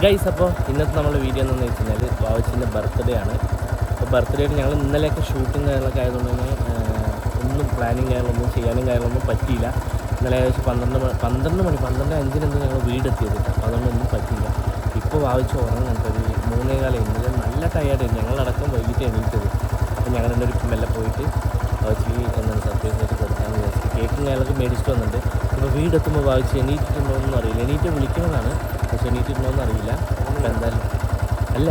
Guys, അപ്പോൾ ഇന്നത്തെ നമ്മുടെ വീഡിയോ എന്ന് വെച്ച് കഴിഞ്ഞാൽ വാവച്ചിൻ്റെ ബർത്ത്ഡേ ആണ്. അപ്പോൾ ബർത്ത്ഡേ ആയിട്ട് ഞങ്ങൾ ഇന്നലെയൊക്കെ ഷൂട്ടും കാര്യങ്ങളൊക്കെ ആയതുകൊണ്ട് തന്നെ ഒന്നും പ്ലാനിങ് കാര്യങ്ങളൊന്നും ചെയ്യാനും കാര്യങ്ങളൊന്നും പറ്റിയില്ല. ഇന്നലെ ഏകദേശം 12:05 ഞങ്ങൾ വീടെത്തിയത്. അപ്പോൾ അതുകൊണ്ടൊന്നും പറ്റിയില്ല. ഇപ്പോൾ വാവച്ച് ഉറങ്ങുന്നുണ്ട്. ഒരു 3:15 ഇന്നലെ നല്ല ടയേർഡായിരുന്നു. ഞങ്ങളടക്കം വൈകിട്ട് എണീറ്റത്. അപ്പോൾ ഞങ്ങൾ ഒരു മെല്ലെ പോയിട്ട് വാവച്ച് എന്താണ് സർപ്രൈസ് ആയിട്ട് കൊടുക്കാമെന്ന് വിചാരിച്ചു. കേക്കും കാര്യങ്ങളൊക്കെ മേടിച്ചിട്ട് വന്നിട്ടുണ്ട്. ഇപ്പോൾ വീടെത്തുമ്പോൾ വാവച്ച് എണീറ്റിട്ടുണ്ടോയെന്നും അറിയില്ല. എണീറ്റ് വിളിക്കുന്നതാണ്, പക്ഷെ എണീറ്റിട്ടുണ്ടോയെന്ന് അറിയില്ല. അപ്പോൾ എന്തായാലും അല്ല,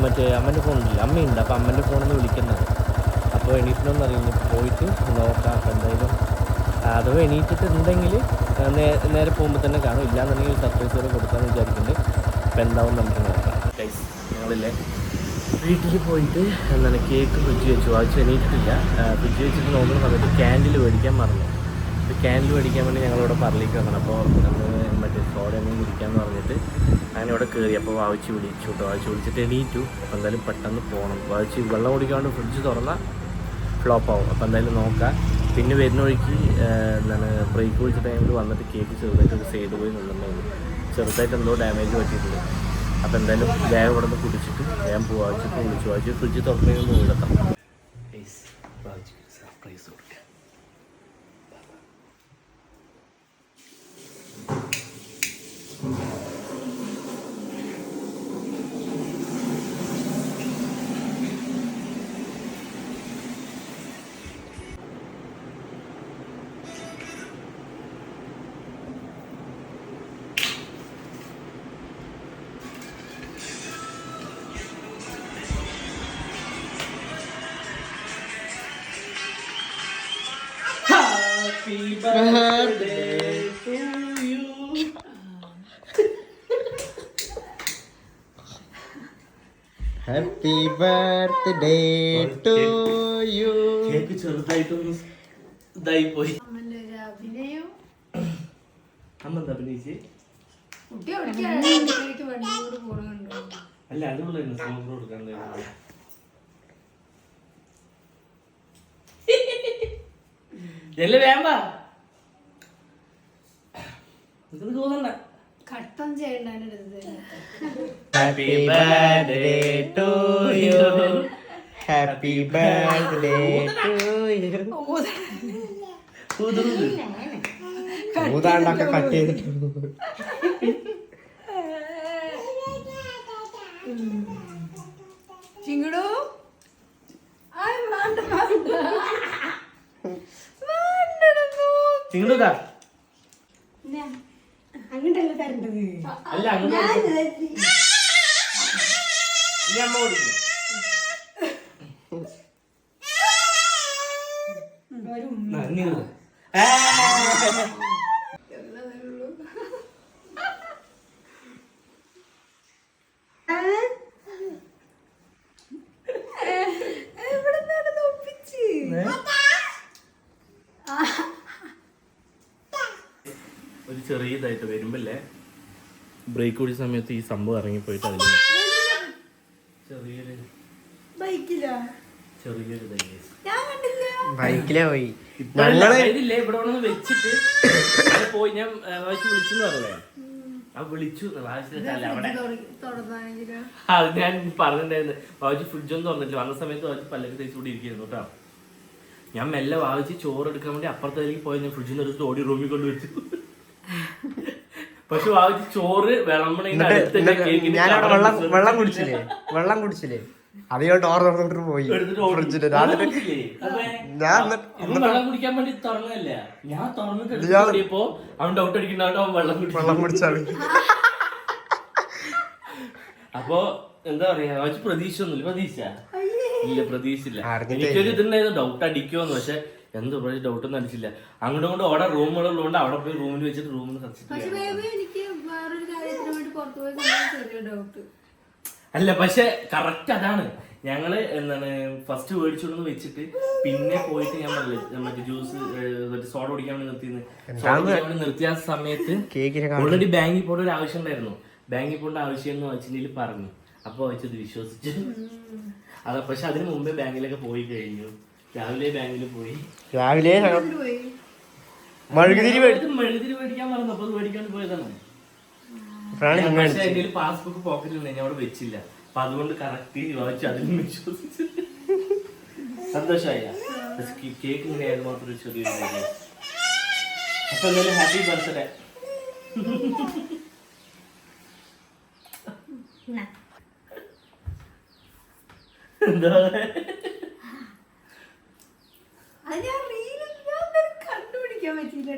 മറ്റേ അമ്മൻ്റെ ഫോണില്ല, അമ്മയുണ്ട്. അപ്പോൾ അമ്മൻ്റെ ഫോണിൽ നിന്ന് വിളിക്കുന്നതാണ്. അപ്പോൾ എണീറ്റിട്ടോന്ന് അറിയില്ല. പോയിട്ട് നോക്കാം. അപ്പോൾ എന്തായാലും അഥവാ എണീറ്റിട്ടുണ്ടെങ്കിൽ നേരെ പോകുമ്പോൾ തന്നെ കാണും. ഇല്ലാന്നുണ്ടെങ്കിൽ സർപ്രൈസ് വരെ കൊടുക്കാമെന്ന് വിചാരിക്കുന്നുണ്ട്. അപ്പോൾ എന്താവും നമുക്ക് നോക്കാം. ഗൈസ്, ഞങ്ങളില്ലേ വീട്ടിൽ പോയിട്ട് എന്താണ് കേക്ക് ഫ്രിഡ്ജ് വെച്ചു. വാച്ച് എണീറ്റിട്ടില്ല. ഫ്രിഡ്ജ് വെച്ചിട്ട് നോക്കുന്ന സമയത്ത് ക്യാൻഡിൽ മേടിക്കാൻ മറന്നു. അപ്പോൾ ക്യാൻഡിൽ മേടിക്കാൻ വേണ്ടി ഞങ്ങളിവിടെ പറലേക്ക് വന്നത്. അപ്പോൾ മറ്റേ സോഡ എണ്ണയും കുടിക്കാമെന്ന് പറഞ്ഞിട്ട് അങ്ങനെ ഇവിടെ കയറി. അപ്പോൾ വാവച്ച് വിളിച്ചു കേട്ടോ. വാവച്ച് വിളിച്ചിട്ട് എണീറ്റു. അപ്പോൾ എന്തായാലും പെട്ടെന്ന് പോകണം. വാവച്ച് വെള്ളം കുടിക്കാണ്ട് ഫ്രിഡ്ജ് തുറന്നാൽ ഫ്ലോപ്പാവും. അപ്പോൾ എന്തായാലും നോക്കാം. പിന്നെ വരുന്ന വഴിക്ക് എന്താണ് ബ്രേക്ക് വിളിച്ച ടൈമിൽ വന്നിട്ട് കേക്ക് ചെറുതായിട്ട് ഒരു സൈഡ് പോയി നിന്നുണ്ടായിരുന്നു. ചെറുതായിട്ട് എന്തോ ഡാമേജ് പറ്റിയിട്ടുണ്ട്. അപ്പോൾ എന്തായാലും വേഗം ഇവിടെ നിന്ന് കുടിച്ചിട്ട് വേഗം വാവച്ചിട്ട് വിളിച്ചു. വാവച്ച് ഫ്രിഡ്ജ് തുറക്കുന്നതിന് വീടെത്താം. സർപ്രൈസ് കൊടുക്കാം. Happy birthday to you. Happy birthday to you. Cake ചെറുതായിട്ടൊന്ന് ഇതായി പോയി. അമ്മ എന്താ അഭിനയിച്ച്? അല്ല, അതുകൊണ്ടായിരുന്നു സോങ് കൊടുക്കാൻ. എല്ലാം വേണ്ട, ഇത് തോന്നണ്ട. കട്ടം ചെയ്യണ്ട. Happy birthday to you. Happy birthday to you. ഊതാണ്ടൊക്കെ കട്ട് ചെയ്തിട്ട് ചിങ്ങടോ അങ്ങോട്ടല്ല തരേണ്ടത്. അല്ല, അങ്ങോട്ട് അമ്മ ഓടിക്കും. ഒരു ചെറിയതായിട്ട് വരുമ്പല്ലേ ബ്രേക്ക് പിടിച്ച സമയത്ത് ഈ സംഭവം ഇറങ്ങിപ്പോയിട്ട് അതിൽ ചെറിയൊരു ബൈക്കിലെ പോയി. ഇതില്ലേ ഇവിടെ വന്ന് വെച്ചിട്ട് പോയി. ഞാൻ വിളിച്ചെന്ന് പറഞ്ഞേ. ആ വിളിച്ചു അത് ഞാൻ പറഞ്ഞിട്ടുണ്ടായിരുന്നു. വാവച്ചി ഫ്രിഡ്ജൊന്നും തുറന്നിട്ടില്ല. വന്ന സമയത്ത് വാവച്ചി പല്ലൊക്കെ തേച്ചുകൂടി ഇരിക്കുന്നു കേട്ടോ. ഞാൻ മെല്ലെ വാവച്ചി ചോറ് എടുക്കാൻ വേണ്ടി അപ്പുറത്തേക്ക് പോയി. ഞാൻ ഫ്രിഡ്ജിൽ നിന്ന് എടുത്ത് ഓടി റൂമിൽ കൊണ്ട് വെച്ചു. പക്ഷെ വാവച്ചി ചോറ് വെള്ളം കുടിച്ചില്ലേ അധികം ഡോർ തുറന്നിട്ട് പോയി ഫ്രിഡ്ജില്. വെള്ളം കുടിക്കാൻ വേണ്ടി തുറന്നല്ല, ഞാൻ തുറന്നിട്ട് അവൻ ഡൗട്ട് അടിക്കുന്നുണ്ടോ അവൻ വെള്ളം കുടിച്ചാണ്. അപ്പൊ എന്താ പറയാ, വാവച്ചി പ്രതീക്ഷിച്ചില്ല. എനിക്കൊരു ഇതുണ്ടായിരുന്നു ഡൗട്ട് അടിക്കുമെന്ന്. പക്ഷെ എന്തോ ഡൗട്ടൊന്നും അടിച്ചില്ല. അങ്ങോട്ടും കൊണ്ട് അവിടെ റൂമുകളുള്ളതുകൊണ്ട് അവിടെ പോയി റൂമിൽ വെച്ചിട്ട് റൂമിൽ അല്ല. പക്ഷെ കറക്റ്റ് അതാണ്. ഞങ്ങള് എന്താണ് ഫസ്റ്റ് മേടിച്ചോണ്ട് വെച്ചിട്ട് പിന്നെ പോയിട്ട് ഞാൻ പറഞ്ഞില്ല മറ്റേ ജ്യൂസ് സോഡ കുടിക്കാൻ വേണ്ടി നിർത്തിയ സമയത്ത് ഓൾറെഡി ബാങ്കിൽ പോകേണ്ട ഒരു ആവശ്യം ഉണ്ടായിരുന്നു. ബാങ്കിൽ പോകേണ്ട ആവശ്യം എന്ന് വെച്ചിട്ടുണ്ടെങ്കിൽ പറഞ്ഞു. അപ്പൊ വെച്ചത് വിശ്വസിച്ചു. അതാ. പക്ഷെ അതിന് മുമ്പേ ബാങ്കിലൊക്കെ പോയി കഴിഞ്ഞു. രാവിലെ ബാങ്കിൽ പോയി. രാവിലെ മെഴുകുതിരി മേടിക്കാൻ പറഞ്ഞു. അപ്പൊ അത് മേടിക്കാൻ പോയതാണ്. അപ്പോഴാണ് നിങ്ങൾ പക്ഷെ എന്റെ പാസ്ബുക്ക് പോക്കറ്റിൽ ഞാൻ അവിടെ വെച്ചില്ല. അപ്പൊ അതുകൊണ്ട് കറക്റ്റ് വായിച്ചു അതിൽ വിശ്വസിച്ചു. സന്തോഷമായ കേക്ക് ഇങ്ങനെ ആയത് മാത്രം ചെറിയൊരു കാര്യം. അപ്പൊ എന്തായാലും ഹാപ്പി ബർത്ത്ഡേ. എന്താ കണ്ടുപിടിക്കാൻ പറ്റില്ല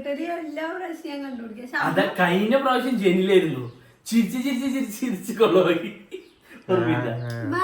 എല്ലാ പ്രാവശ്യം ഞാൻ കണ്ടുപിടിക്കാം. അതാ കഴിഞ്ഞ പ്രാവശ്യം ജനിലായിരുന്നു ചിരിച്ച് ചിരിച്ച് ചിരിച്ച് ചിരിച്ച് കൊള്ളായി. ബാ